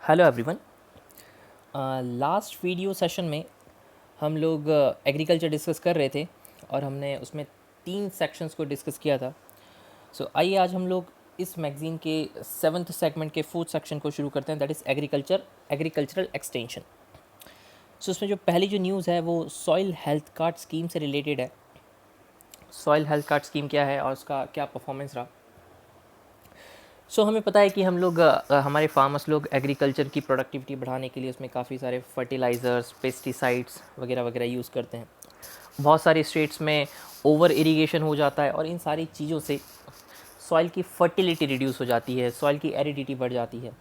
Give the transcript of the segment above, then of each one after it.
Hello everyone. Last video session में हम लोग एग्रीकल्चर डिस्कस कर रहे थे और हमने उसमें 3 सेक्शंस को डिस्कस किया था। आइए आज हम लोग इस मैगज़ीन के 7th सेगमेंट के 4th सेक्शन को शुरू करते हैं, दैट इज़ एग्रीकल्चरल एक्सटेंशन। उसमें जो पहली जो न्यूज़ है वो सॉइल हेल्थ कार्ड स्कीम से रिलेटेड है। सॉइल हेल्थ कार्ड स्कीम क्या है और उसका क्या परफॉर्मेंस रहा। हमें पता है कि हम लोग हमारे फार्मर्स लोग एग्रीकल्चर की प्रोडक्टिविटी बढ़ाने के लिए उसमें काफ़ी सारे फर्टिलाइज़र्स, पेस्टिसाइड्स वगैरह वगैरह यूज़ करते हैं। बहुत सारे स्टेट्स में ओवर इरिगेशन हो जाता है और इन सारी चीज़ों से सॉइल की फर्टिलिटी रिड्यूस हो जाती है, सॉइल की एरिडिटी बढ़ जाती है।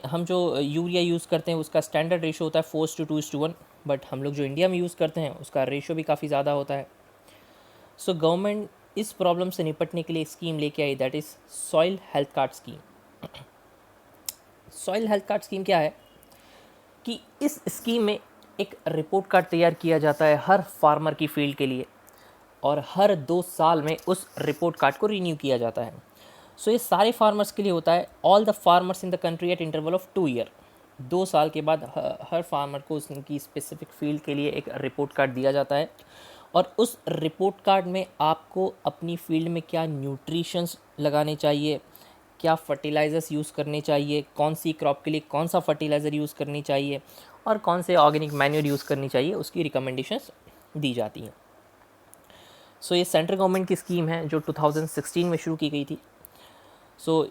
हम जो यूरिया यूज़ करते हैं उसका स्टैंडर्ड रेशो होता है 4:2:1, बट हम लोग जो इंडिया में यूज़ करते हैं उसका रेशो भी काफ़ी ज़्यादा होता है। गवर्नमेंट इस प्रॉब्लम से निपटने के लिए एक स्कीम लेके आई, that is soil health card scheme. Soil health card scheme क्या है कि इस स्कीम में एक रिपोर्ट कार्ड तैयार किया जाता है हर फार्मर की फील्ड के लिए और हर 2 साल में उस रिपोर्ट कार्ड को रिन्यू किया जाता है। ये सारे फार्मर्स के लिए होता है, all the farmers in the country at interval of 2 year. 2 साल के बाद हर फार्मर को उनकी स्पेसिफिक फील्ड के लिए एक रिपोर्ट कार्ड दिया जाता है और उस रिपोर्ट कार्ड में आपको अपनी फील्ड में क्या न्यूट्रिशंस लगाने चाहिए, क्या फर्टिलाइज़र्स यूज़ करने चाहिए, कौन सी क्रॉप के लिए कौन सा फर्टिलाइज़र यूज़ करनी चाहिए और कौन से ऑर्गेनिक मैन्योर यूज़ करनी चाहिए, उसकी रिकमेंडेशंस दी जाती हैं। ये सेंट्रल गवर्नमेंट की स्कीम है जो 2016 में शुरू की गई थी।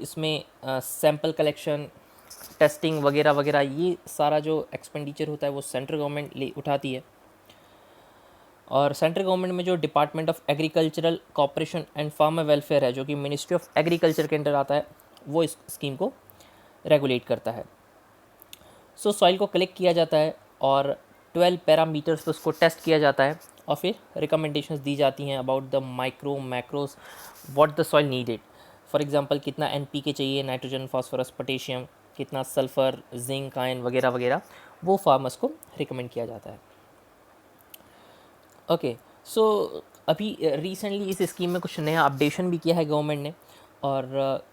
इसमें सैंपल कलेक्शन, टेस्टिंग वगैरह वगैरह ये सारा जो एक्सपेंडिचर होता है वो सेंट्रल गवर्नमेंट ले उठाती है। और सेंट्रल गवर्नमेंट में जो department of agricultural cooperation and farmer welfare है, जो कि मिनिस्ट्री ऑफ एग्रीकल्चर के अंडर आता है, वो इस स्कीम को रेगुलेट करता है। सॉइल को कलेक्ट किया जाता है और 12 पैरामीटर्स पर उसको टेस्ट किया जाता है और फिर रिकमेंडेशंस दी जाती हैं about the micro macros what the soil needed. For example कितना एनपीके चाहिए, नाइट्रोजन, फास्फोरस, पोटेशियम, कितना सल्फ़र, जिंक, आयन वगैरह वगैरह, वो फार्मर्स को रिकमेंड किया जाता है। ओके, अभी रिसेंटली इस स्कीम में कुछ नया अपडेशन भी किया है गवर्नमेंट ने। और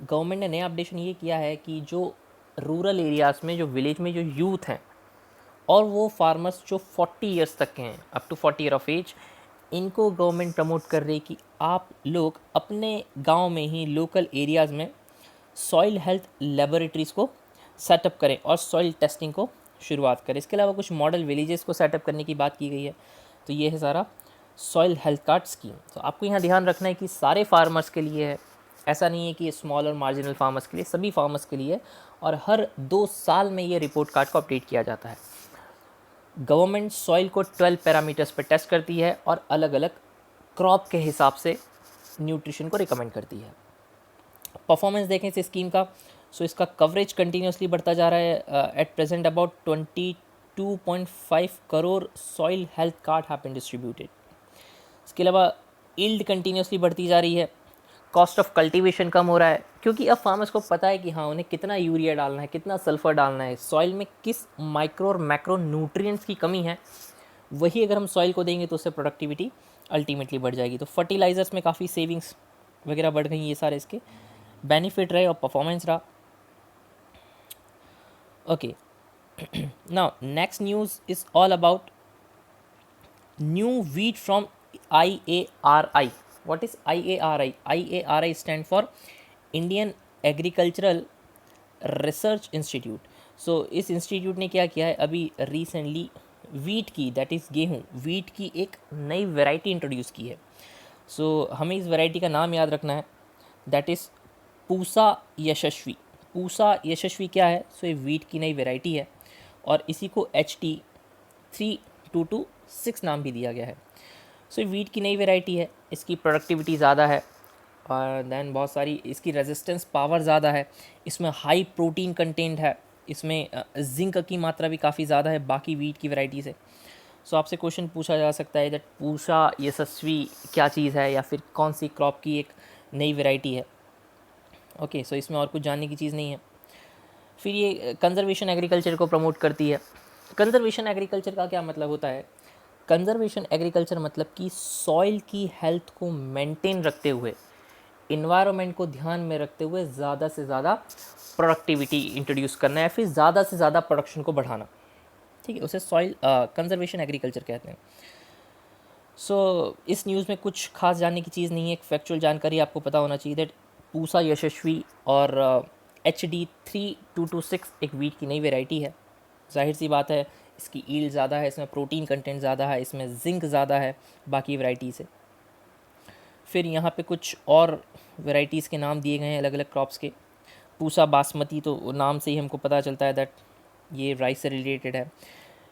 गवर्नमेंट ने नया अपडेशन ये किया है कि जो रूरल एरियाज़ में, जो विलेज में जो यूथ हैं और वो फार्मर्स जो 40 इयर्स तक के हैं, up to 40 year of age, इनको गवर्नमेंट प्रमोट कर रही है कि आप लोग अपने गांव में ही लोकल एरियाज़ में सॉइल हेल्थ लेबोरेटरीज़ को सेटअप करें और सॉइल टेस्टिंग को शुरुआत करें। इसके अलावा कुछ मॉडल विलेजेस को सेटअप करने की बात की गई है। ये है सारा सॉइल हेल्थ कार्ड स्कीम। आपको यहाँ ध्यान रखना है कि सारे फार्मर्स के लिए है, ऐसा नहीं है कि स्मॉल और मार्जिनल फार्मर्स के लिए, सभी फार्मर्स के लिए। और हर 2 साल में ये रिपोर्ट कार्ड को अपडेट किया जाता है। गवर्नमेंट सॉइल को 12 पैरामीटर्स पर टेस्ट करती है और अलग अलग क्रॉप के हिसाब से न्यूट्रिशन को रिकमेंड करती है। परफॉर्मेंस देखें इस स्कीम का, इसका कवरेज कंटिन्यूसली बढ़ता जा रहा है। At present about 22.5 crore soil health card have been distributed. इसके अलावा यील्ड कंटिन्यूसली बढ़ती जा रही है। कॉस्ट ऑफ कल्टीवेशन कम हो रहा है क्योंकि अब फार्मर्स को पता है कि हाँ, उन्हें कितना यूरिया डालना है, कितना सल्फर डालना है, सॉइल में किस माइक्रो और मैक्रो न्यूट्रिएंट्स की कमी है, वही अगर हम सॉइल को देंगे तो उससे प्रोडक्टिविटी अल्टीमेटली बढ़ जाएगी। फर्टिलाइज़र्स में काफ़ी सेविंग्स वगैरह बढ़ गई, ये सारे इसके बेनिफिट रहे और परफॉर्मेंस रहा। Okay, now next news is all about new wheat from IARI. What is IARI? IARI stand for Indian Agricultural Research Institute. इस इंस्टीट्यूट ने क्या किया है, अभी रिसेंटली वीट की, दैट इज़ गेहूँ, वीट की एक नई वैरायटी इंट्रोड्यूस की है। हमें इस वैरायटी का नाम याद रखना है, दैट इज़ पूसा यशस्वी। पूसा यशस्वी क्या है? ये वीट की नई वैरायटी है और इसी को HT3226 नाम भी दिया गया है। ये वीट की नई वैरायटी है, इसकी प्रोडक्टिविटी ज़्यादा है और दैन बहुत सारी इसकी रेजिस्टेंस पावर ज़्यादा है, इसमें हाई प्रोटीन कंटेंट है, इसमें जिंक की मात्रा भी काफ़ी ज़्यादा है बाकी वीट की वैरायटी से। आपसे क्वेश्चन पूछा जा सकता है दैट पूसा यशस्वी क्या चीज़ है या फिर कौन सी क्रॉप की एक नई वैरायटी है। ओके, इसमें और कुछ जानने की चीज़ नहीं है। फिर ये कंजर्वेशन एग्रीकल्चर को प्रमोट करती है। कंजर्वेशन एग्रीकल्चर का क्या मतलब होता है? कंजर्वेशन एग्रीकल्चर मतलब कि सॉइल की हेल्थ को मेंटेन रखते हुए, इन्वायरमेंट को ध्यान में रखते हुए ज़्यादा से ज़्यादा प्रोडक्टिविटी इंट्रोड्यूस करना है, फिर ज़्यादा से ज़्यादा प्रोडक्शन को बढ़ाना, ठीक है, उसे सॉइल कंजर्वेशन एग्रीकल्चर कहते हैं। सो इस न्यूज़ में कुछ खास जानने की चीज़ नहीं है, एक फैक्चुअल जानकारी आपको पता होना चाहिए दैट पूसा यशस्वी और HD3226 एक वीट की नई वेराइटी है। जाहिर सी बात है इसकी ईल्ड ज़्यादा है, इसमें प्रोटीन कंटेंट ज़्यादा है, इसमें जिंक ज़्यादा है बाकी वैरायटी से। फिर यहाँ पे कुछ और वैरायटीज़ के नाम दिए गए हैं अलग अलग क्रॉप्स के। पूसा बासमती तो नाम से ही हमको पता चलता है दैट ये राइस से रिलेटेड है।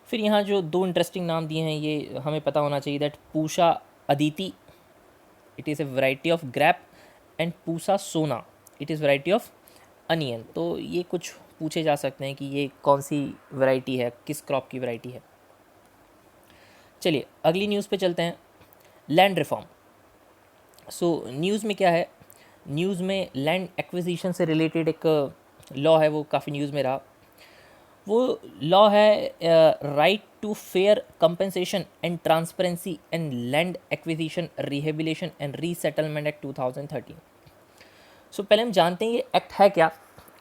फिर यहाँ जो दो इंटरेस्टिंग नाम दिए हैं ये हमें पता होना चाहिए that Pusa Aditi, it is a variety of grape, and Pusa Sona, it is variety of onion. तो ये कुछ पूछे जा सकते हैं कि ये कौन सी वैरायटी है, किस क्रॉप की वैरायटी है। चलिए अगली न्यूज़ पे चलते हैं, लैंड रिफॉर्म। सो न्यूज़ में क्या है, न्यूज़ में लैंड एक्विजिशन से रिलेटेड एक लॉ है, वो काफ़ी न्यूज़ में रहा। वो लॉ है right to fair compensation and transparency and land acquisition rehabilitation and resettlement act 2013। So पहले हम जानते हैं ये एक्ट है क्या,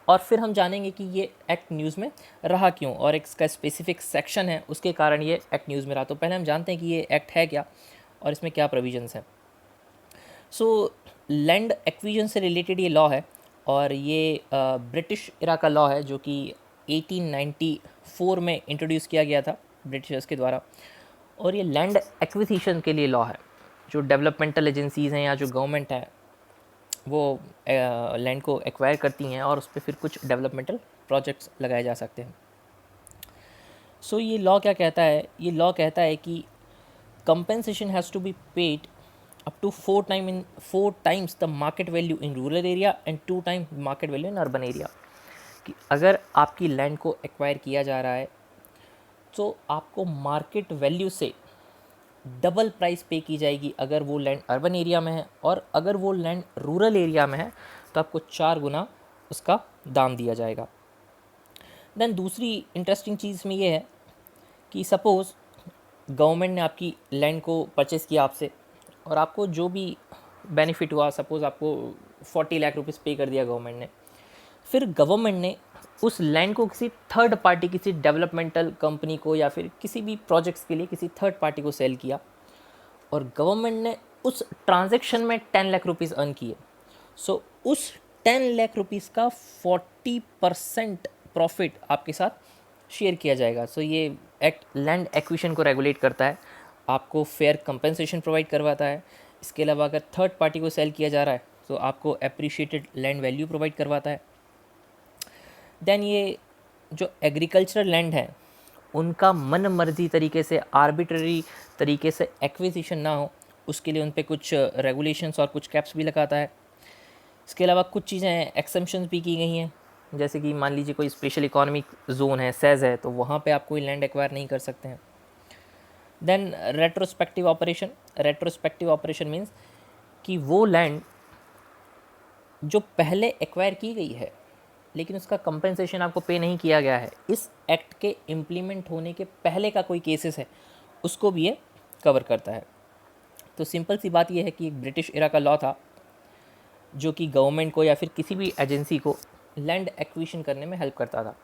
और फिर हम जानेंगे कि ये एक्ट न्यूज़ में रहा क्यों, और एक इसका स्पेसिफिक सेक्शन है उसके कारण ये एक्ट न्यूज़ में रहा। तो पहले हम जानते हैं कि ये एक्ट है क्या और इसमें क्या प्रोविजंस हैं। सो लैंड एक्विजन से रिलेटेड ये लॉ है, और ये ब्रिटिश इरा का लॉ है जो कि 1894 में इंट्रोड्यूस किया गया था ब्रिटिशर्स के द्वारा। और ये लैंड एक्विजिशन के लिए लॉ है। जो डेवलपमेंटल एजेंसीज़ हैं या जो गवर्नमेंट है वो लैंड को एक्वायर करती हैं और उस पर फिर कुछ डेवलपमेंटल प्रोजेक्ट्स लगाए जा सकते हैं। सो ये लॉ क्या कहता है, ये लॉ कहता है कि compensation has to be paid up to 4 times the market value in rural area and 2 times market value in urban area. कि अगर आपकी लैंड को एक्वायर किया जा रहा है तो आपको मार्केट वैल्यू से डबल प्राइस पे की जाएगी अगर वो लैंड अर्बन एरिया में है, और अगर वो लैंड रूरल एरिया में है तो आपको 4 गुना उसका दाम दिया जाएगा। देन दूसरी इंटरेस्टिंग चीज़ में ये है कि सपोज़ गवर्नमेंट ने आपकी लैंड को परचेज़ किया आपसे, और आपको जो भी बेनिफिट हुआ, सपोज़ आपको 40 लाख रुपीज़ पे कर दिया गवर्नमेंट ने, फिर गवर्नमेंट ने उस लैंड को किसी थर्ड पार्टी, किसी डेवलपमेंटल कंपनी को या फिर किसी भी प्रोजेक्ट्स के लिए किसी थर्ड पार्टी को सेल किया, और गवर्नमेंट ने उस ट्रांजैक्शन में 10 लाख रुपीज़ अर्न किए। सो उस 10 लाख रुपीज़ का 40% प्रॉफिट आपके साथ शेयर किया जाएगा। सो ये एक्ट लैंड एक्विजिशन को रेगुलेट करता है, आपको फेयर कंपनसेशन प्रोवाइड करवाता है। इसके अलावा अगर थर्ड पार्टी को सेल किया जा रहा है तो आपको अप्रिशिएटेड लैंड वैल्यू प्रोवाइड करवाता है। देन ये जो एग्रीकल्चरल लैंड है उनका मन मर्जी तरीके से, आर्बिट्ररी तरीके से एक्विजिशन ना हो, उसके लिए उन पे कुछ रेगुलेशंस और कुछ कैप्स भी लगाता है। इसके अलावा कुछ चीज़ें एक्सेम्पशंस भी की गई हैं, जैसे कि मान लीजिए कोई स्पेशल इकोनॉमिक जोन है, सेज है, तो वहाँ पे आप कोई लैंड एक्वायर नहीं कर सकते हैं। Then retrospective operation, retrospective operation means कि वो लैंड जो पहले एक्वायर की गई है लेकिन उसका कंपेंसेशन आपको पे नहीं किया गया है, इस एक्ट के इम्प्लीमेंट होने के पहले का कोई केसेस है उसको भी ये कवर करता है। तो सिंपल सी बात ये है कि एक ब्रिटिश इरा का लॉ था जो कि गवर्नमेंट को या फिर किसी भी एजेंसी को लैंड एक्विजिशन करने में हेल्प करता था।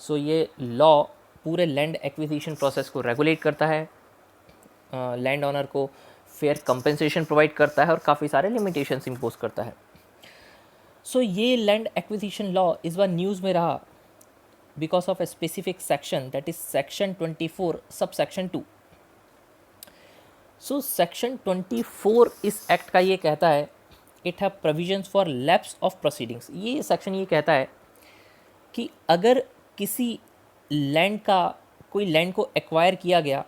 सो ये लॉ पूरे लैंड एक्विजिशन प्रोसेस को रेगुलेट करता है, लैंड ऑनर को फेयर कंपेंसेशन प्रोवाइड करता है और काफ़ी सारे लिमिटेशंस इम्पोज करता है। सो ये लैंड एक्विजिशन लॉ इस बार न्यूज़ में रहा because of a specific section, that is section 24 sub section 2। So section 24 इस एक्ट का ये कहता है, it have provisions for lapse of proceedings. ये सेक्शन ये कहता है कि अगर किसी लैंड का, कोई लैंड को एक्वायर किया गया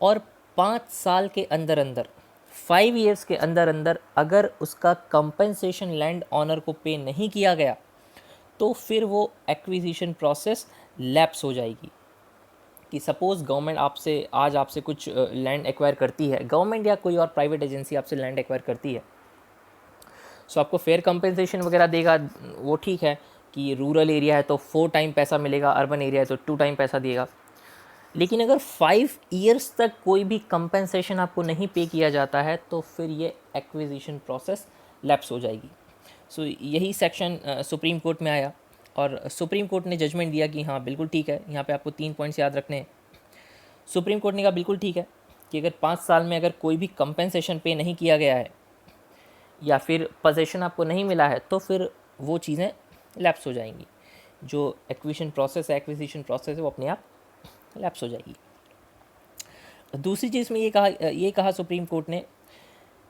और 5 साल के अंदर अंदर, 5 years के अंदर अंदर अगर उसका कंपनसेशन लैंड ऑनर को पे नहीं किया गया तो फिर वो एक्विजिशन प्रोसेस लैप्स हो जाएगी। कि सपोज़ गवर्नमेंट आपसे कुछ लैंड एक्वायर करती है, गवर्नमेंट या कोई और प्राइवेट एजेंसी आपसे लैंड एक्वायर करती है, सो आपको फेयर कंपनसेशन वगैरह देगा, वो ठीक है कि रूरल एरिया है तो 4 टाइम पैसा मिलेगा, अर्बन एरिया है तो 2 टाइम पैसा देगा। लेकिन अगर 5 years तक कोई भी कंपनसेशन आपको नहीं पे किया जाता है तो फिर ये एक्विजिशन प्रोसेस लैप्स हो जाएगी। सो यही सेक्शन सुप्रीम कोर्ट में आया और सुप्रीम कोर्ट ने जजमेंट दिया कि हाँ बिल्कुल ठीक है, यहाँ पे आपको 3 पॉइंट्स याद रखने हैं। सुप्रीम कोर्ट ने कहा बिल्कुल ठीक है कि अगर 5 साल में अगर कोई भी कंपेंसेशन पे नहीं किया गया है या फिर पोजेशन आपको नहीं मिला है तो फिर वो चीज़ें लैप्स हो जाएंगी। जो एक्विजिशन प्रोसेस है वो अपने आप लैप्स हो जाएगी। दूसरी चीज़ में ये कहा सुप्रीम कोर्ट ने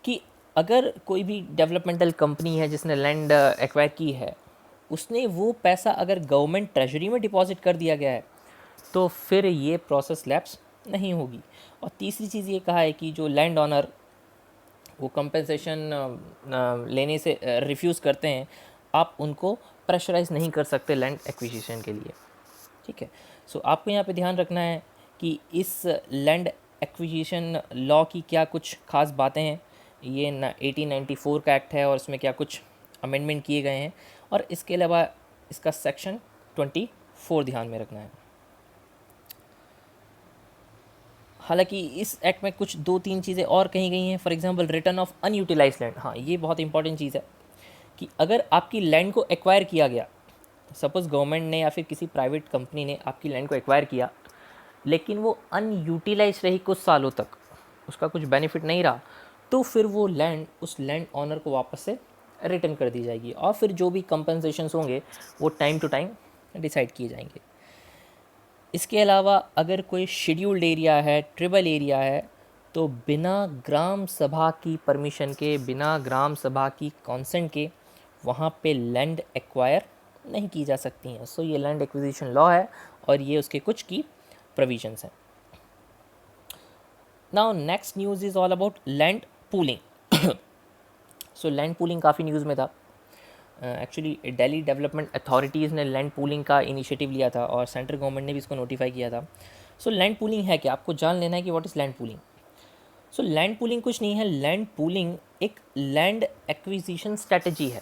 कि अगर कोई भी डेवलपमेंटल कंपनी है जिसने लैंड एक्वायर की है, उसने वो पैसा अगर गवर्नमेंट ट्रेजरी में डिपॉजिट कर दिया गया है तो फिर ये प्रोसेस लैप्स नहीं होगी। और तीसरी चीज़ ये कहा है कि जो लैंड ऑनर वो कंपेंसेशन लेने से रिफ्यूज़ करते हैं, आप उनको प्रेशराइज नहीं कर सकते लैंड एक्विजिशन के लिए। ठीक है, सो आपको यहाँ पे ध्यान रखना है कि इस लैंड एक्विजिशन लॉ की क्या कुछ खास बातें हैं। ये 1894 का एक्ट है और इसमें क्या कुछ अमेंडमेंट किए गए हैं, और इसके अलावा इसका सेक्शन 24 ध्यान में रखना है। हालांकि इस एक्ट में कुछ 2-3 चीज़ें और कही गई हैं। For example return of unutilised land, हाँ ये बहुत इंपॉर्टेंट चीज़ है कि अगर आपकी लैंड को एक्वायर किया गया, सपोज़ गवर्नमेंट ने या फिर किसी प्राइवेट कंपनी ने आपकी लैंड को एक्वायर किया, लेकिन वो अनयूटिलाइज रही कुछ सालों तक, उसका कुछ बेनिफिट नहीं रहा, तो फिर वो लैंड उस लैंड ऑनर को वापस से रिटर्न कर दी जाएगी और फिर जो भी कंपनसेशंस होंगे वो टाइम टू टाइम डिसाइड किए जाएंगे। इसके अलावा अगर कोई शेड्यूल्ड एरिया है, ट्रिबल एरिया है, तो बिना ग्राम सभा की परमिशन के, बिना ग्राम सभा की कॉन्सेंट के वहाँ पे लैंड एक्वायर नहीं की जा सकती हैं। सो ये लैंड एक्विजिशन लॉ है और ये उसके कुछ की प्रोविजंस हैं। Now next news is all about land pooling. So land pooling काफ़ी न्यूज़ में था। एक्चुअली दिल्ली डेवलपमेंट अथॉरिटीज़ ने लैंड पूलिंग का इनिशिएटिव लिया था और सेंट्रल गवर्नमेंट ने भी इसको नोटिफाई किया था। सो लैंड पूलिंग है क्या, आपको जान लेना है कि what is land pooling. So land pooling कुछ नहीं है, लैंड पूलिंग एक लैंड एक्विजिशन स्ट्रेटजी है।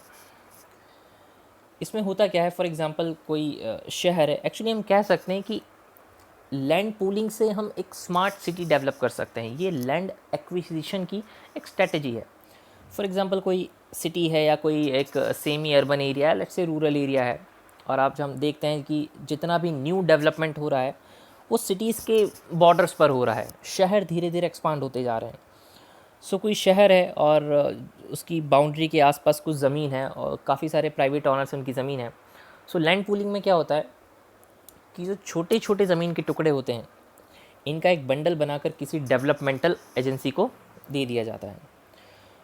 इसमें होता क्या है, फॉर एग्जांपल कोई शहर है, एक्चुअली हम कह सकते हैं कि लैंड पूलिंग से हम एक स्मार्ट सिटी डेवलप कर सकते हैं। ये लैंड एक्विजिशन की एक स्ट्रेटजी है। फॉर एग्जांपल कोई सिटी है या कोई एक सेमी अर्बन एरिया है, लेट्स से रूरल एरिया है, और आप जब हम देखते हैं कि जितना भी न्यू डेवलपमेंट हो रहा है वो सिटीज़ के बॉर्डर्स पर हो रहा है, शहर धीरे धीरे एक्सपांड होते जा रहे हैं। सो कोई शहर है और उसकी बाउंड्री के आसपास कुछ ज़मीन है और काफ़ी सारे प्राइवेट ऑनर्स उनकी ज़मीन है। सो लैंड पूलिंग में क्या होता है कि जो छोटे छोटे ज़मीन के टुकड़े होते हैं, इनका एक बंडल बनाकर किसी डेवलपमेंटल एजेंसी को दे दिया जाता है।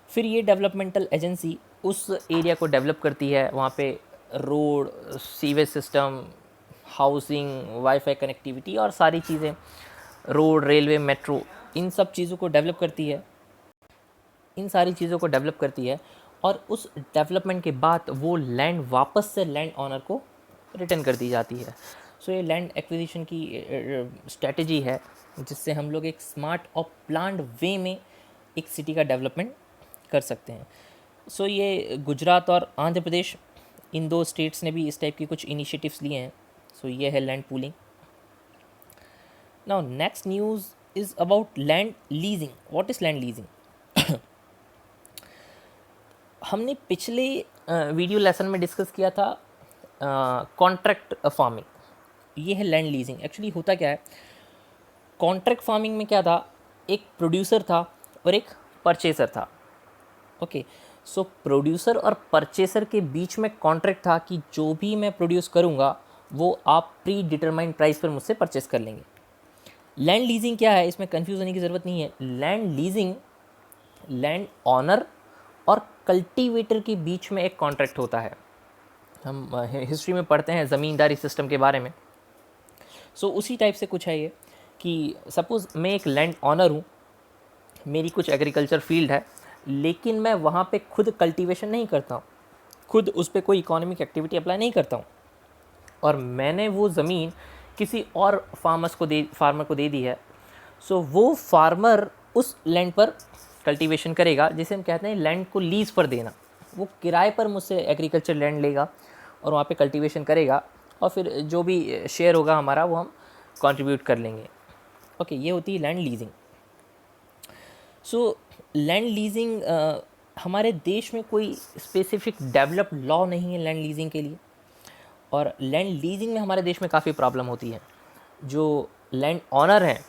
फिर ये डेवलपमेंटल एजेंसी उस एरिया को डेवलप करती है, वहाँ पे road, sewage system, housing, wifi connectivity और सारी चीज़ें, रोड, रेलवे, मेट्रो, इन सब चीज़ों को डेवलप करती है। इन सारी चीज़ों को डेवलप करती है और उस डेवलपमेंट के बाद वो लैंड वापस से लैंड ऑनर को रिटर्न कर दी जाती है। सो ये लैंड एक्विजिशन की स्ट्रेटजी है जिससे हम लोग एक स्मार्ट और प्लान्ड वे में एक सिटी का डेवलपमेंट कर सकते हैं। सो ये गुजरात और आंध्र प्रदेश, इन दो स्टेट्स ने भी इस टाइप की कुछ इनिशिएटिव्स लिए हैं। सो ये है land pooling. Now next news is about land leasing. What is land leasing? हमने पिछले वीडियो लेसन में डिस्कस किया था कॉन्ट्रैक्ट फार्मिंग। ये है लैंड लीजिंग। एक्चुअली होता क्या है, कॉन्ट्रैक्ट फार्मिंग में क्या था, एक प्रोड्यूसर था और एक परचेसर था। ओके, सो प्रोड्यूसर और परचेसर के बीच में कॉन्ट्रैक्ट था कि जो भी मैं प्रोड्यूस करूँगा वो आप प्री डिटरमाइंड प्राइस पर मुझसे परचेस कर लेंगे। लैंड लीजिंग क्या है, इसमें कंफ्यूज होने की ज़रूरत नहीं है। लैंड लीजिंग लैंड ऑनर और कल्टीवेटर के बीच में एक कॉन्ट्रैक्ट होता है। हम हिस्ट्री में पढ़ते हैं ज़मींदारी सिस्टम के बारे में। सो उसी टाइप से कुछ है ये कि सपोज़ मैं एक लैंड ऑनर हूँ, मेरी कुछ एग्रीकल्चर फील्ड है, लेकिन मैं वहाँ पे खुद कल्टीवेशन नहीं करता हूँ, खुद उस पर कोई इकोनॉमिक एक्टिविटी अप्लाई नहीं करता हूँ, और मैंने वो ज़मीन किसी और फार्मर को दे दी है। सो वो फार्मर उस लैंड पर कल्टीवेशन करेगा, जिसे हम कहते हैं लैंड को लीज़ पर देना। वो किराए पर मुझसे एग्रीकल्चर लैंड लेगा और वहाँ पे कल्टीवेशन करेगा, और फिर जो भी शेयर होगा हमारा वो हम कंट्रीब्यूट कर लेंगे। ओके, ये होती है land leasing. So land leasing हमारे देश में कोई स्पेसिफिक डेवलप्ड लॉ नहीं है लैंड लीजिंग के लिए, और लैंड लीजिंग में हमारे देश में काफ़ी प्रॉब्लम होती है। जो लैंड ऑनर हैं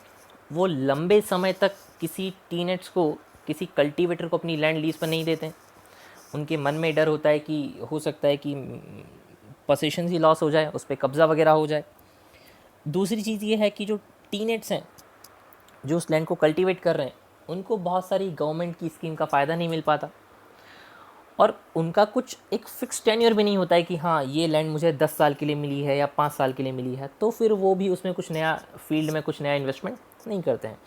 वो लंबे समय तक किसी टीनेट्स को, किसी कल्टीवेटर को अपनी लैंड लीज पर नहीं देते हैं। उनके मन में डर होता है कि हो सकता है कि पोसेशन ही लॉस हो जाए, उस पर कब्ज़ा वगैरह हो जाए। दूसरी चीज़ ये है कि जो टीनेट्स हैं जो उस लैंड को कल्टीवेट कर रहे हैं, उनको बहुत सारी गवर्नमेंट की स्कीम का फ़ायदा नहीं मिल पाता, और उनका कुछ एक फ़िक्स टेन्योर भी नहीं होता है कि हाँ ये लैंड मुझे 10 साल के लिए मिली है या 5 साल के लिए मिली है, तो फिर वो भी उसमें कुछ नया फील्ड में कुछ नया इन्वेस्टमेंट नहीं करते हैं।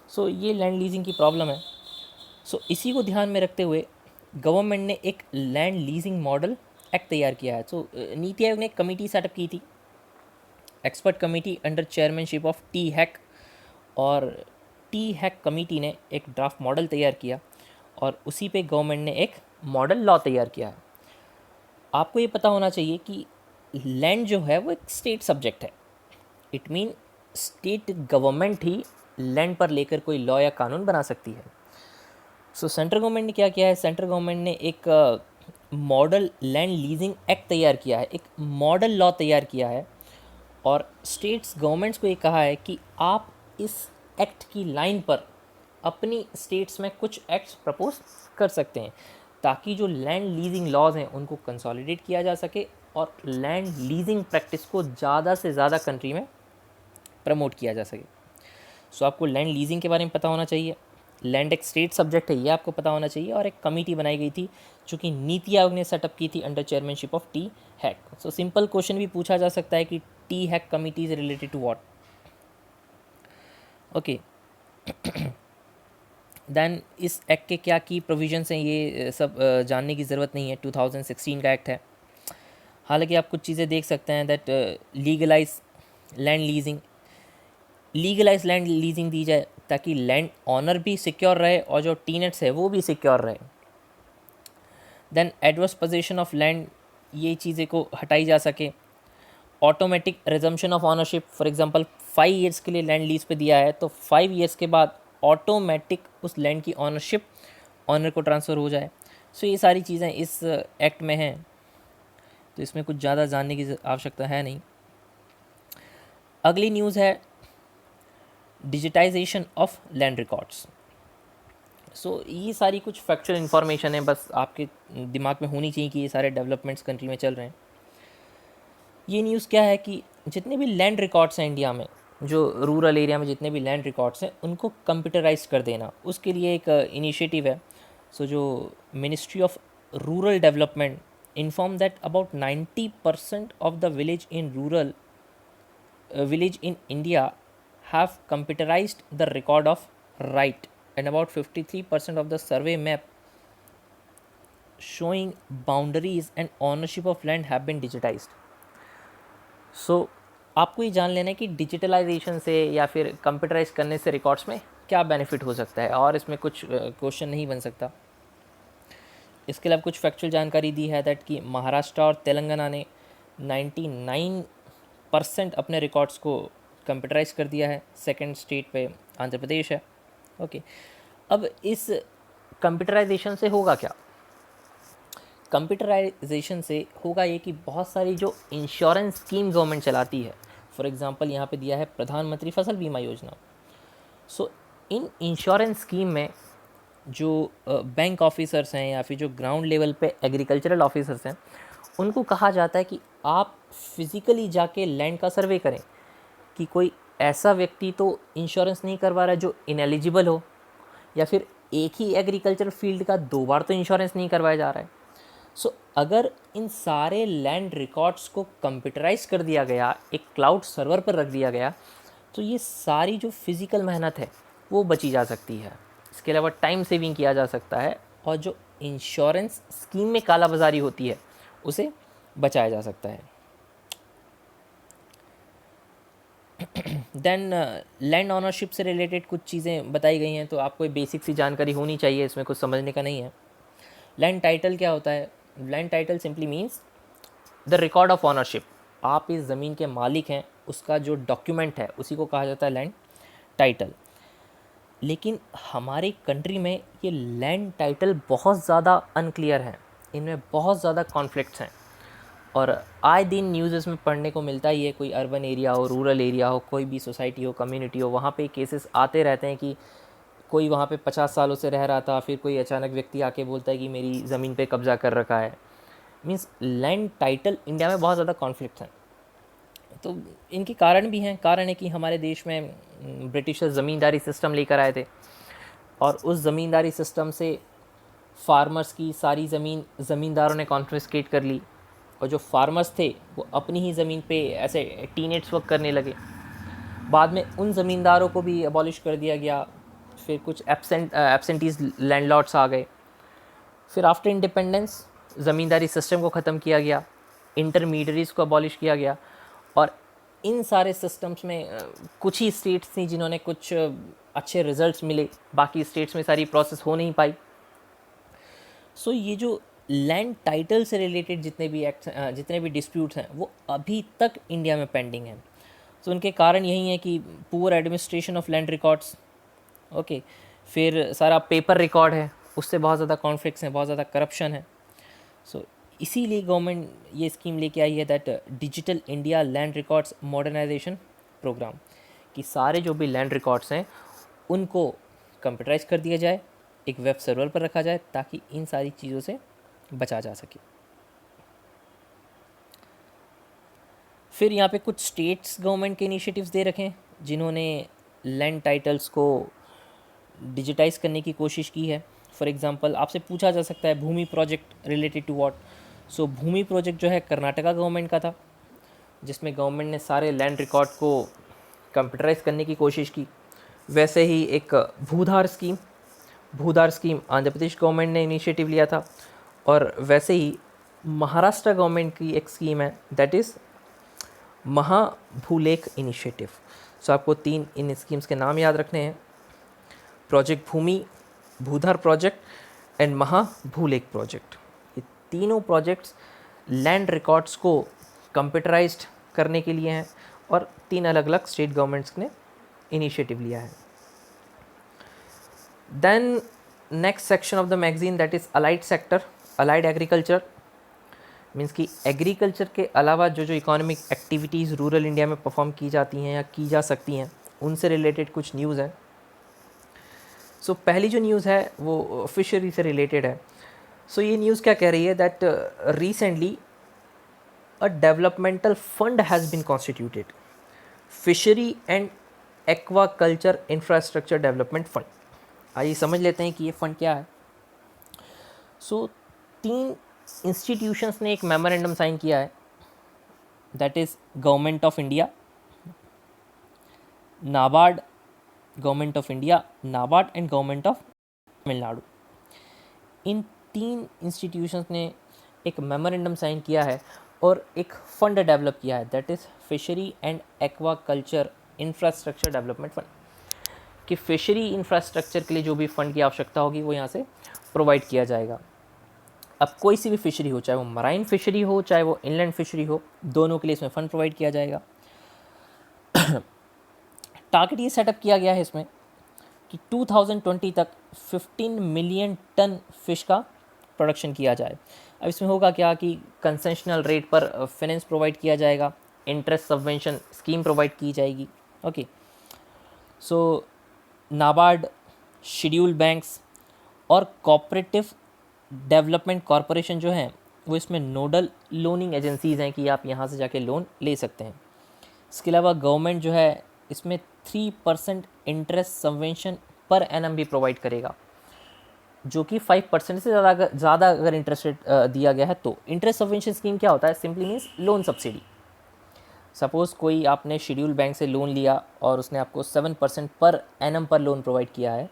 सो ये लैंड लीजिंग की प्रॉब्लम है। सो इसी को ध्यान में रखते हुए गवर्नमेंट ने एक लैंड लीजिंग मॉडल एक्ट तैयार किया है। सो नीति आयोग ने एक कमेटी सेटअप की थी, expert committee under chairmanship of T hack, और टी हैक कमेटी ने एक ड्राफ्ट मॉडल तैयार किया और उसी पे गवर्नमेंट ने एक मॉडल लॉ तैयार किया है। आपको ये पता होना चाहिए कि लैंड जो है वो एक स्टेट सब्जेक्ट है। It mean state government he land पर लेकर कोई लॉ या कानून बना सकती है। सो सेंट्रल गवर्नमेंट ने क्या किया है, सेंट्रल गवर्नमेंट ने एक मॉडल लैंड लीजिंग एक्ट तैयार किया है, एक मॉडल लॉ तैयार किया है, और स्टेट्स गवर्नमेंट्स को ये कहा है कि आप इस एक्ट की लाइन पर अपनी स्टेट्स में कुछ एक्ट्स प्रपोज कर सकते हैं, ताकि जो लैंड लीजिंग लॉज हैं उनको कंसोलिडेट किया जा सके और लैंड लीजिंग प्रैक्टिस को ज़्यादा से ज़्यादा कंट्री में प्रमोट किया जा सके। सो आपको लैंड लीजिंग के बारे में पता होना चाहिए, लैंड एक स्टेट सब्जेक्ट है ये आपको पता होना चाहिए, और एक कमेटी बनाई गई थी जो कि नीति आयोग ने सेटअप की थी under chairmanship of T Haque. So simple question भी पूछा जा सकता है कि T Haque committee is related to what. Okay, then इस एक्ट के क्या की प्रोविजंस हैं ये सब जानने की ज़रूरत नहीं है, 2016 का एक्ट है। हालांकि आप कुछ चीज़ें देख सकते हैं that legalise land leasing, legalise land leasing दी जाए ताकि लैंड ऑनर भी सिक्योर रहे और जो टीनेट्स है वो भी सिक्योर रहे। Then adverse position of land, ये चीज़ें को हटाई जा सके। Automatic resumption of ownership, for example 5 years के लिए लैंड लीज पे दिया है तो 5 ईयर्स के बाद ऑटोमेटिक उस लैंड की ऑनरशिप ऑनर को ट्रांसफ़र हो जाए। सो ये सारी चीज़ें इस एक्ट में हैं, तो इसमें कुछ ज़्यादा जानने की आवश्यकता है नहीं। अगली न्यूज़ है डिजिटाइजेशन ऑफ लैंड रिकॉर्ड्स। सो ये सारी कुछ फैक्चुअल इन्फॉर्मेशन है, बस आपके दिमाग में होनी चाहिए कि ये सारे डेवलपमेंट्स कंट्री में चल रहे हैं। ये न्यूज़ क्या है कि जितने भी लैंड रिकॉर्ड्स हैं इंडिया में, जो रूरल एरिया में जितने भी लैंड रिकॉर्ड्स हैं उनको कंप्यूटराइज कर देना, उसके लिए एक इनिशिएटिव है। सो जो ministry of rural development inform that about 90% of the village in India have computerized the record of right, and about 53% of the survey map showing boundaries and ownership of land have been digitized. So आपको ये जान लेना है कि digitalisation से या फिर computerise करने से रिकॉर्ड्स में क्या बेनिफिट हो सकता है, और इसमें कुछ क्वेश्चन नहीं बन सकता। इसके अलावा कुछ फैक्चुअल जानकारी दी है दैट कि महाराष्ट्र और तेलंगाना ने 99% अपने रिकॉर्ड्स को कंप्यूटराइज कर दिया है। सेकंड स्टेट पे आंध्र प्रदेश है। ओके, अब इस कंप्यूटराइजेशन से होगा क्या? कंप्यूटराइजेशन से होगा ये कि बहुत सारी जो इंश्योरेंस स्कीम गवर्नमेंट चलाती है, फॉर एग्जांपल यहाँ पे दिया है प्रधानमंत्री फसल बीमा योजना। सो इन इंश्योरेंस स्कीम में जो बैंक ऑफिसर्स हैं या फिर जो ग्राउंड लेवल पे एग्रीकल्चरल ऑफिसर्स हैं, उनको कहा जाता है कि आप फिज़िकली जाके लैंड का सर्वे करें कि कोई ऐसा व्यक्ति तो इंश्योरेंस नहीं करवा रहा है जो इनएलिजिबल हो, या फिर एक ही एग्रीकल्चर फील्ड का 2 बार तो इंश्योरेंस नहीं करवाया जा रहा है। सो अगर इन सारे लैंड रिकॉर्ड्स को कंप्यूटराइज कर दिया गया, एक क्लाउड सर्वर पर रख दिया गया, तो ये सारी जो फिज़िकल मेहनत है वो बची जा सकती है। इसके अलावा टाइम सेविंग किया जा सकता है, और जो इंश्योरेंस स्कीम में कालाबाजारी होती है उसे बचाया जा सकता है। देन लैंड ऑनरशिप से रिलेटेड कुछ चीज़ें बताई गई हैं, तो आपको ये बेसिक सी जानकारी होनी चाहिए, इसमें कुछ समझने का नहीं है। लैंड टाइटल क्या होता है? Land title simply means the record of ownership. आप इस ज़मीन के मालिक हैं, उसका जो डॉक्यूमेंट है उसी को कहा जाता है लैंड टाइटल। लेकिन हमारी कंट्री में ये लैंड टाइटल बहुत ज़्यादा अनक्लियर हैं, इनमें बहुत ज़्यादा कॉन्फ्लिक्ट्स हैं, और आए दिन न्यूज़ में पढ़ने को मिलता ही है, कोई अर्बन एरिया हो, रूरल एरिया हो, कोई भी सोसाइटी हो, कम्युनिटी हो, वहाँ पे केसेस आते रहते हैं कि कोई वहाँ पे 50 सालों से रह रहा था, फिर कोई अचानक व्यक्ति आके बोलता है कि मेरी ज़मीन पे कब्ज़ा कर रखा है। मीन्स लैंड टाइटल इंडिया में बहुत ज़्यादा कॉन्फ्लिक्ट हैं। तो इनके कारण भी हैं। कारण है कि हमारे देश में ब्रिटिशर्स ज़मींदारी सिस्टम लेकर आए थे और उस ज़मींदारी सिस्टम से फार्मर्स की सारी ज़मीन ज़मींदारों ने कॉन्फिस्केट कर ली और जो फार्मर्स थे वो अपनी ही ज़मीन पे ऐसे टीनेट्स वर्क करने लगे। बाद में उन ज़मींदारों को भी अबॉलिश कर दिया गया। फिर कुछ एब्सेंटीज़ लैंडलॉर्ड्स आ गए। फिर आफ्टर इंडिपेंडेंस ज़मींदारी सिस्टम को ख़त्म किया गया, इंटरमीडियरीज़ को अबॉलिश किया गया और इन सारे सिस्टम्स में कुछ ही स्टेट्स थी जिन्होंने कुछ अच्छे रिजल्ट्स मिले, बाकी स्टेट्स में सारी प्रोसेस हो नहीं पाई। सो ये जो लैंड टाइटल से रिलेटेड जितने भी एक्ट जितने भी डिस्प्यूट्स हैं वो अभी तक इंडिया में पेंडिंग हैं। सो उनके कारण यही है कि poor administration of land records, okay, फिर सारा पेपर रिकॉर्ड है, उससे बहुत ज़्यादा कॉन्फ्लिक्ट्स हैं, बहुत ज़्यादा करप्शन है। सो इसीलिए गवर्नमेंट ये स्कीम लेके आई है, that digital India land records modernisation programme, कि सारे जो भी लैंड रिकॉर्ड्स हैं उनको कंप्यूटराइज कर दिया जाए, एक वेब सर्वर पर रखा जाए ताकि इन सारी चीज़ों से बचा जा सके। फिर यहाँ पे कुछ स्टेट्स गवर्नमेंट के इनिशिएटिव्स दे रखे हैं जिन्होंने लैंड टाइटल्स को डिजिटाइज करने की कोशिश की है। फॉर एग्जांपल आपसे पूछा जा सकता है Bhoomi project related to what. So Bhoomi project जो है कर्नाटका गवर्नमेंट का था, जिसमें गवर्नमेंट ने सारे लैंड रिकॉर्ड को कंप्यूटराइज करने की कोशिश की। वैसे ही एक भूधार स्कीम आंध्र प्रदेश गवर्नमेंट ने इनिशिएटिव लिया था। और वैसे ही महाराष्ट्र गवर्नमेंट की एक स्कीम है, that is Mahabhulekh initiative. So आपको 3 इन स्कीम्स के नाम याद रखने हैं, project Bhoomi, Bhoodhar project and Mahabhulekh project. ये तीनों प्रोजेक्ट्स लैंड रिकॉर्ड्स को कंप्यूटराइज्ड करने के लिए हैं और 3 अलग अलग स्टेट गवर्नमेंट्स ने इनिशिएटिव लिया है। Then next section of the magazine, that is allied sector, allied agriculture. Means कि एग्रीकल्चर के अलावा जो जो इकोनॉमिक एक्टिविटीज़ रूरल इंडिया में परफॉर्म की जाती हैं या की जा सकती हैं, उनसे रिलेटेड कुछ न्यूज़ हैं। सो पहली जो न्यूज़ है वो फिशरी से रिलेटेड है। सो ये न्यूज़ क्या कह रही है, that recently a developmental fund has been constituted, fishery and aquaculture infrastructure development fund. आइए समझ लेते हैं कि ये फ़ंड क्या है। सो 3 इंस्टीट्यूशंस ने एक मेमोरेंडम साइन किया है, that is government of India, NABARD, government of India, NABARD and government of Tamil Nadu. In 3 institutions ने एक मेमोरेंडम साइन किया है और एक फ़ंड डेवलप किया है, that is fishery and aquaculture infrastructure development fund, कि फिशरी इंफ्रास्ट्रक्चर के लिए जो भी फ़ंड की आवश्यकता होगी वो यहाँ से प्रोवाइड किया जाएगा। अब कोई सी भी फिशरी हो, चाहे वो मराइन फिशरी हो, चाहे वो इनलैंड फिशरी हो, दोनों के लिए इसमें फ़ंड प्रोवाइड किया जाएगा। टारगेट ये सेटअप किया गया है इसमें कि 2020 तक 15 मिलियन टन फिश का प्रोडक्शन किया जाए। अब इसमें होगा क्या कि कंसेशनल रेट पर फाइनेंस प्रोवाइड किया जाएगा, इंटरेस्ट सबवेंशन स्कीम प्रोवाइड की जाएगी। ओके, सो नाबार्ड, शेड्यूल बैंक्स और कोऑपरेटिव डेवलपमेंट कॉरपोरेशन जो हैं वो इसमें नोडल लोनिंग एजेंसीज़ हैं कि आप यहाँ से जाके लोन ले सकते हैं। इसके अलावा गवर्नमेंट जो है इसमें 3% इंटरेस्ट सबवेंशन पर एनम भी प्रोवाइड करेगा, जो कि 5% से ज़्यादा अगर इंटरेस्ट रेट दिया गया है तो। इंटरेस्ट सबवेंशन स्कीम क्या होता है, simply means loan subsidy. Suppose कोई आपने शेड्यूल बैंक से लोन लिया और उसने आपको 7% पर एनम पर लोन प्रोवाइड किया है,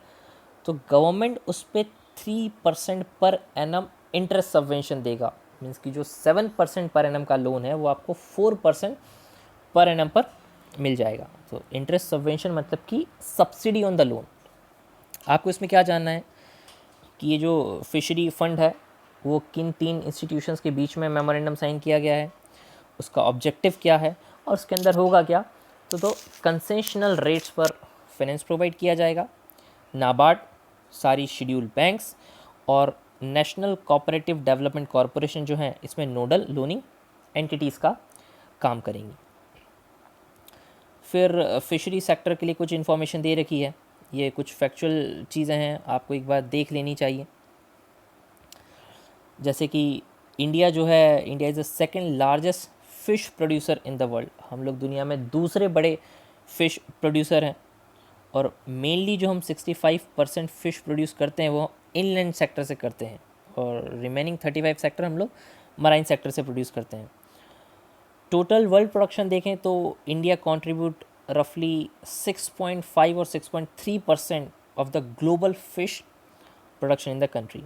तो गवर्नमेंट उस पर 3% पर एनम इंटरेस्ट सबवेंशन देगा। मीन्स कि जो 7% पर एनम का लोन है वो आपको 4% पर एनम पर मिल जाएगा। तो इंटरेस्ट सबवेंशन मतलब कि सब्सिडी ऑन द लोन। आपको इसमें क्या जानना है कि ये जो फिशरी फंड है वो किन 3 इंस्टीट्यूशंस के बीच में मेमोरेंडम साइन किया गया है, उसका ऑब्जेक्टिव क्या है और उसके अंदर होगा क्या। तो कंसेशनल रेट्स पर फाइनेंस प्रोवाइड किया जाएगा। नाबार्ड, सारी शेड्यूल बैंक्स और नेशनल कोऑपरेटिव डेवलपमेंट कॉरपोरेशन जो हैं इसमें नोडल लोनिंग एंटिटीज़ का काम करेंगी। फिर फिशरी सेक्टर के लिए कुछ इन्फॉर्मेशन दे रखी है, ये कुछ फैक्चुअल चीज़ें हैं, आपको एक बार देख लेनी चाहिए। जैसे कि इंडिया जो है, India is the second largest fish producer in the world. हम लोग दुनिया में दूसरे बड़े फ़िश प्रोड्यूसर हैं, और मेनली जो हम 65% फ़िश प्रोड्यूस करते हैं वो इनलैंड सेक्टर से करते हैं, और रिमेनिंग 35 सेक्टर हम लोग मराइन सेक्टर से प्रोड्यूस करते हैं। टोटल वर्ल्ड प्रोडक्शन देखें तो इंडिया कंट्रीब्यूट रफली 6.5 और 6.3% of the global fish production in the country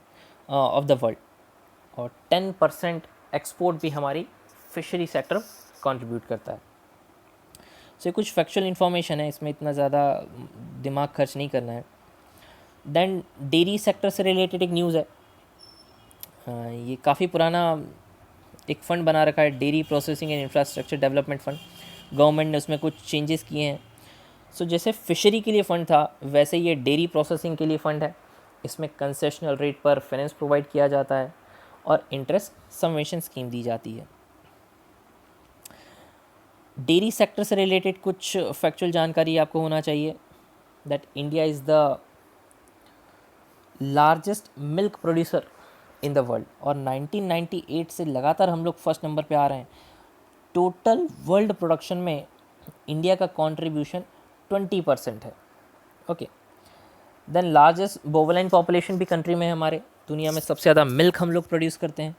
of the world, और 10% एक्सपोर्ट भी हमारी फिशरी सेक्टर कंट्रीब्यूट करता है। सो कुछ फैक्चुअल इन्फॉर्मेशन है, इसमें इतना ज़्यादा दिमाग खर्च नहीं करना है। देन डेयरी सेक्टर से रिलेटेड एक न्यूज़ है। ये काफ़ी पुराना एक फ़ंड बना रखा है, dairy processing and infrastructure development fund. Government ने उसमें कुछ चेंजेस किए हैं। सो जैसे फिशरी के लिए फ़ंड था, वैसे ये डेयरी प्रोसेसिंग के लिए फ़ंड है। इसमें कंसेशनल रेट पर फाइनेंस प्रोवाइड किया जाता है और इंटरेस्ट सबवेंशन स्कीम दी जाती है। डेयरी सेक्टर से रिलेटेड कुछ फैक्चुअल जानकारी आपको होना चाहिए, that India is the largest milk producer in the world, और 1998 से लगातार हम लोग फर्स्ट नंबर पे आ रहे हैं। टोटल वर्ल्ड प्रोडक्शन में इंडिया का कंट्रीब्यूशन 20% है। ओके, देन लार्जेस्ट बोवलाइन पॉपुलेशन भी कंट्री में है हमारे। दुनिया में सबसे ज़्यादा मिल्क हम लोग प्रोड्यूस करते हैं।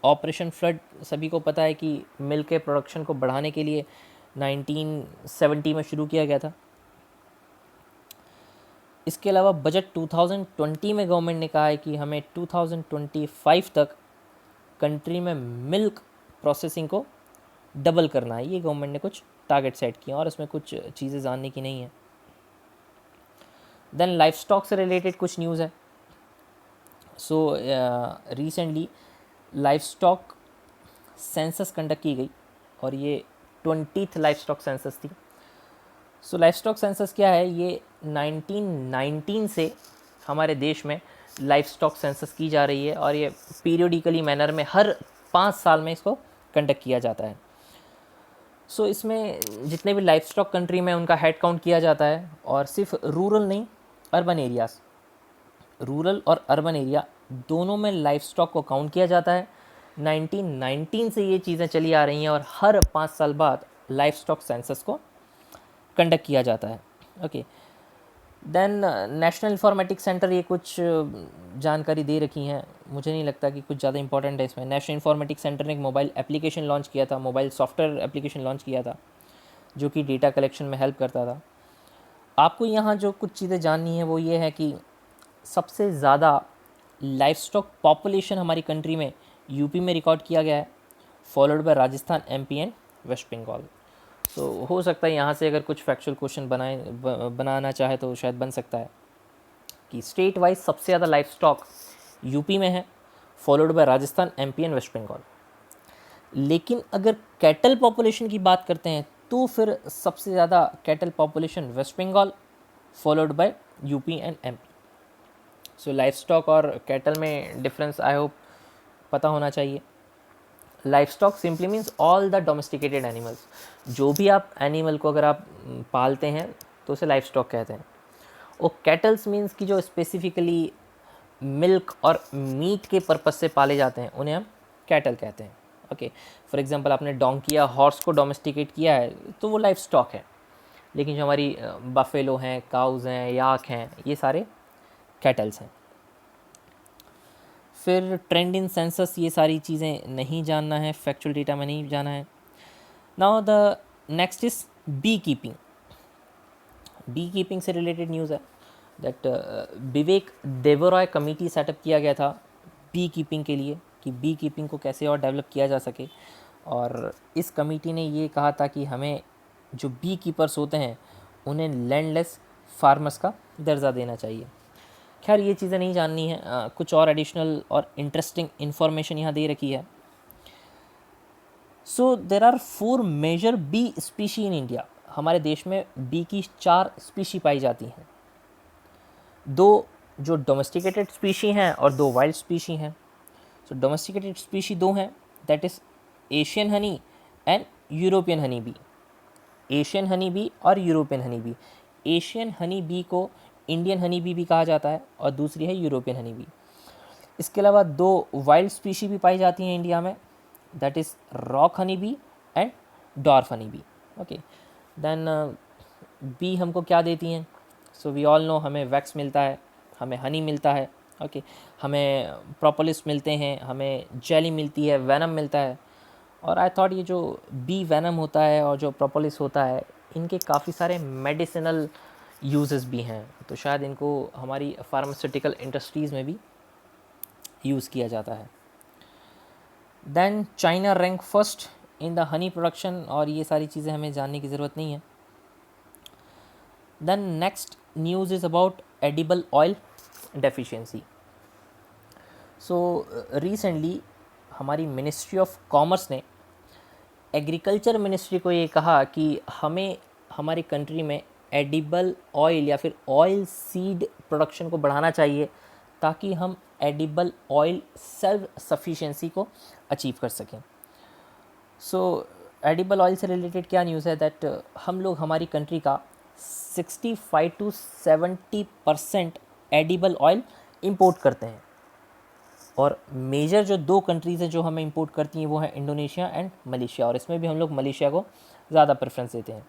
ऑपरेशन फ्लड सभी को पता है कि मिल्क के प्रोडक्शन को बढ़ाने के लिए 1970 में शुरू किया गया था। इसके अलावा बजट 2020 में गवर्नमेंट ने कहा है कि हमें 2025 तक कंट्री में मिल्क प्रोसेसिंग को डबल करना है। ये गवर्नमेंट ने कुछ टारगेट सेट किया, और इसमें कुछ चीज़ें जानने की नहीं है। देन लाइफ स्टॉक से रिलेटेड कुछ न्यूज़ है। So recently life stock census conduct की गई, और ये 20th लाइफ स्टॉक सेंसस थी। सो लाइफ स्टॉक सेंसस क्या है, ये 1919 से हमारे देश में लाइफ स्टॉक सेंसस की जा रही है, और ये पीरियडिकली मैनर में हर 5 साल में इसको कंडक्ट किया जाता है। सो इसमें जितने भी लाइफ स्टॉक कंट्री में उनका हेड काउंट किया जाता है, और सिर्फ रूरल नहीं, अर्बन एरियाज़, रूरल और अर्बन एरिया दोनों में लाइफ स्टॉक को काउंट किया जाता है। 1919 से ये चीज़ें चली आ रही हैं, और हर 5 साल बाद लाइफ स्टॉक सेंसस को कंडक्ट किया जाता है। Okay, then National Informatics Centre ये कुछ जानकारी दे रखी हैं, मुझे नहीं लगता कि कुछ ज़्यादा इंपॉर्टेंट है इसमें। नेशनल इंफॉर्मेटिक्स सेंटर ने एक मोबाइल एप्लीकेशन लॉन्च किया था, मोबाइल सॉफ्टवेयर एप्लीकेशन लॉन्च किया था, जो कि डेटा कलेक्शन में हेल्प करता था। आपको यहाँ जो कुछ चीज़ें जाननी है वो ये है कि सबसे ज़्यादा लाइफ स्टॉक पॉपुलेशन हमारी कंट्री में यूपी में रिकॉर्ड किया गया है, followed by Rajasthan, MP and West Bengal. तो हो सकता है यहाँ से अगर कुछ फैक्चुअल क्वेश्चन बनाना चाहे तो शायद बन सकता है कि स्टेट वाइज सबसे ज़्यादा लाइफ स्टॉक यूपी में है, followed by Rajasthan, MP and West Bengal. लेकिन अगर कैटल पॉपुलेशन की बात करते हैं तो फिर सबसे ज़्यादा cattle population West Bengal, followed by UP and MP. So life stock और कैटल में डिफरेंस आई होप पता होना चाहिए। Life stock simply means all the domesticated animals. जो भी आप एनिमल को अगर आप पालते हैं तो उसे लाइफ स्टॉक कहते हैं। और कैटल्स मीन्स कि जो स्पेसिफिकली मिल्क और मीट के पर्पज से पाले जाते हैं उन्हें हम कैटल कहते हैं। ओके, फॉर एग्जांपल आपने डोंकी या हॉर्स को डोमेस्टिकेट किया है तो वो लाइफ स्टॉक है। लेकिन जो हमारी बफेलो हैं, काउज हैं, याक हैं, ये सारे कैटल्स हैं। फिर ट्रेंड इन सेंसस, ये सारी चीज़ें नहीं जानना है, फैक्चुअल डेटा में नहीं जाना है। Now the next is bee keeping. Bee keeping से रिलेटेड न्यूज़ है that Vivek Debroy committee set up किया गया था बी कीपिंग के लिए, कि बी कीपिंग को कैसे और डेवलप किया जा सके। और इस कमेटी ने ये कहा था कि हमें जो बी कीपर्स होते हैं उन्हें लैंडलेस फार्मर्स का दर्जा देना चाहिए। खैर ये चीज़ें नहीं जाननी है, कुछ और एडिशनल और इंटरेस्टिंग इन्फॉर्मेशन यहाँ दे रखी है। So there are 4 major bee species in India. हमारे देश में बी की 4 स्पीशी पाई जाती हैं, 2 जो डोमेस्टिकेटेड स्पीशी हैं और 2 वाइल्ड स्पीशी हैं। सो डोमेस्टिकेटेड स्पीशी 2 हैं, that is Asian honey and European honey bee. Asian honey bee और European honey bee. Asian honey bee को इंडियन हनी बी भी कहा जाता है और दूसरी है यूरोपियन हनी बी। इसके अलावा 2 वाइल्ड स्पीशी भी पाई जाती हैं इंडिया में, that is rock honey bee and dwarf honey bee. Okay, then bee हमको क्या देती हैं? सो वी ऑल नो, हमें वैक्स मिलता है, हमें हनी मिलता है, ओके, हमें प्रोपोलिस मिलते हैं, हमें जेली मिलती है, वेनम मिलता है। और आई थॉट ये जो बी वेनम होता है और जो प्रोपोलिस होता है, इनके काफ़ी सारे मेडिसिनल यूजेस भी हैं, तो शायद इनको हमारी फार्मास्यूटिकल इंडस्ट्रीज़ में भी यूज़ किया जाता है। Then China rank first in the honey production, और ये सारी चीज़ें हमें जानने की ज़रूरत नहीं है। Then next news is about edible oil deficiency. So recently हमारी मिनिस्ट्री ऑफ कॉमर्स ने एग्रीकल्चर मिनिस्ट्री को ये कहा कि हमें हमारी कंट्री में एडिबल ऑयल या फिर ऑयल सीड प्रोडक्शन को बढ़ाना चाहिए, ताकि हम एडिबल ऑयल सेल्फ सफिशिएंसी को अचीव कर सकें। सो एडिबल ऑयल से रिलेटेड क्या न्यूज़ है, दैट हम लोग हमारी कंट्री का 65 to 70% एडिबल ऑयल इंपोर्ट करते हैं, और मेजर जो 2 कंट्रीज़ हैं जो हमें इंपोर्ट करती हैं वो है इंडोनेशिया एंड मलेशिया, और इसमें भी हम लोग मलेशिया को ज़्यादा प्रेफरेंस देते हैं।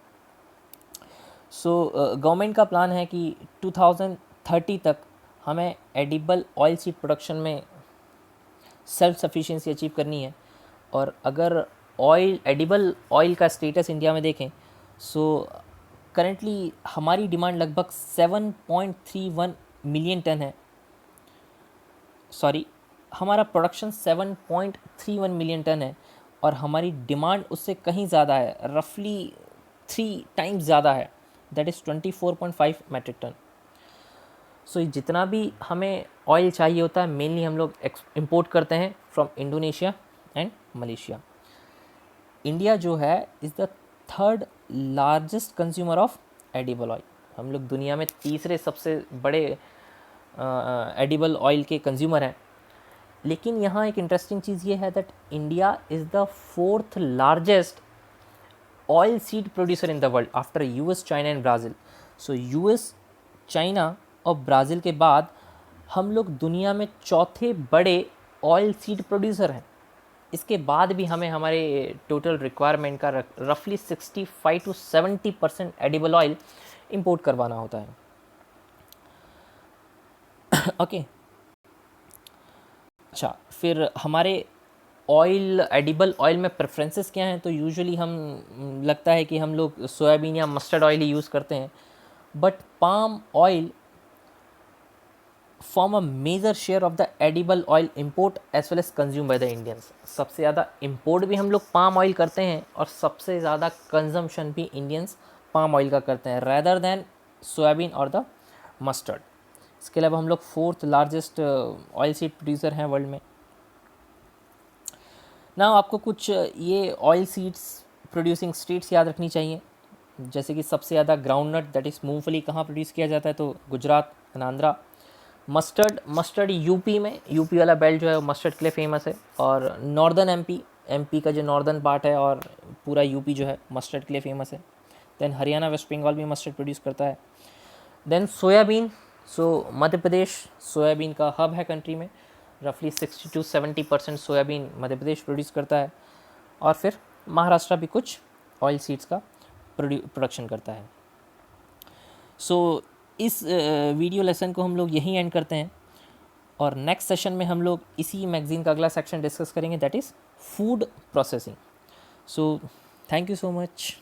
सो गवर्नमेंट का प्लान है कि 2030 तक हमें एडिबल ऑयल सीड प्रोडक्शन में सेल्फ सफिशिएंसी अचीव करनी है। और अगर एडिबल ऑयल का स्टेटस इंडिया में देखें, सो करेंटली हमारी डिमांड लगभग 7.31 मिलियन टन है। सॉरी, हमारा प्रोडक्शन 7.31 मिलियन टन है और हमारी डिमांड उससे कहीं ज़्यादा है, रफली 3 टाइम्स ज़्यादा है, दैट इज़ 24.5 मेट्रिक टन। सो जितना भी हमें ऑयल चाहिए होता है, मेनली हम लोग इंपोर्ट करते हैं from Indonesia and Malaysia. India जो है is the 3rd largest consumer of edible oil. हम लोग दुनिया में तीसरे सबसे बड़े एडिबल ऑयल के कंज्यूमर हैं। लेकिन यहाँ एक इंटरेस्टिंग चीज़ ये है that India is the 4th largest oil seed producer in the world after US, China and Brazil. So US, China और ब्राज़ील के बाद हम लोग दुनिया में 4थे बड़े ऑयल सीड प्रोड्यूसर हैं। इसके बाद भी हमें हमारे टोटल रिक्वायरमेंट का रफली 65 to 70% एडिबल ऑयल इंपोर्ट करवाना होता है। ओके, अच्छा, फिर हमारे एडिबल ऑयल में प्रेफरेंसेस क्या हैं? तो यूजुअली हम लगता है कि हम लोग सोयाबीन या मस्टर्ड ऑयल ही यूज़ करते हैं, but palm oil form a major share of the edible oil import as well as consume by the Indians. सबसे ज़्यादा इम्पोर्ट भी हम लोग पाम ऑयल करते हैं और सबसे ज़्यादा कंजम्पशन भी इंडियंस पाम ऑयल का करते हैं, रेदर दैन सोयाबीन और द मस्टर्ड। इसके अलावा हम लोग 4th largest oil seed producer हैं वर्ल्ड में। ना आपको कुछ ये ऑयल सीड्स प्रोड्यूसिंग स्टेट्स याद रखनी चाहिए, जैसे कि सबसे ज़्यादा ग्राउंडनट दैट इज़ मूंगफली कहाँ प्रोड्यूस किया जाता है? तो Gujarat and Andhra. Mustard UP में, यूपी वाला बेल्ट जो है वो मस्टर्ड के लिए फेमस है, और नॉर्दर्न एमपी का जो नॉर्दर्न पार्ट है और पूरा यूपी जो है मस्टर्ड के लिए फेमस है। देन हरियाणा, वेस्ट बंगाल भी मस्टर्ड प्रोड्यूस करता है। देन सोयाबीन, सो मध्य प्रदेश सोयाबीन का हब है कंट्री में, रफली 60 to 70% soybean Madhya Pradesh produce करता है। और फिर महाराष्ट्र भी कुछ ऑयल सीड्स का प्रोडक्शन करता है। सो इस वीडियो लेसन को हम लोग यहीं एंड करते हैं, और नेक्स्ट सेशन में हम लोग इसी मैगज़ीन का अगला सेक्शन डिस्कस करेंगे, that is food processing. So thank you so much.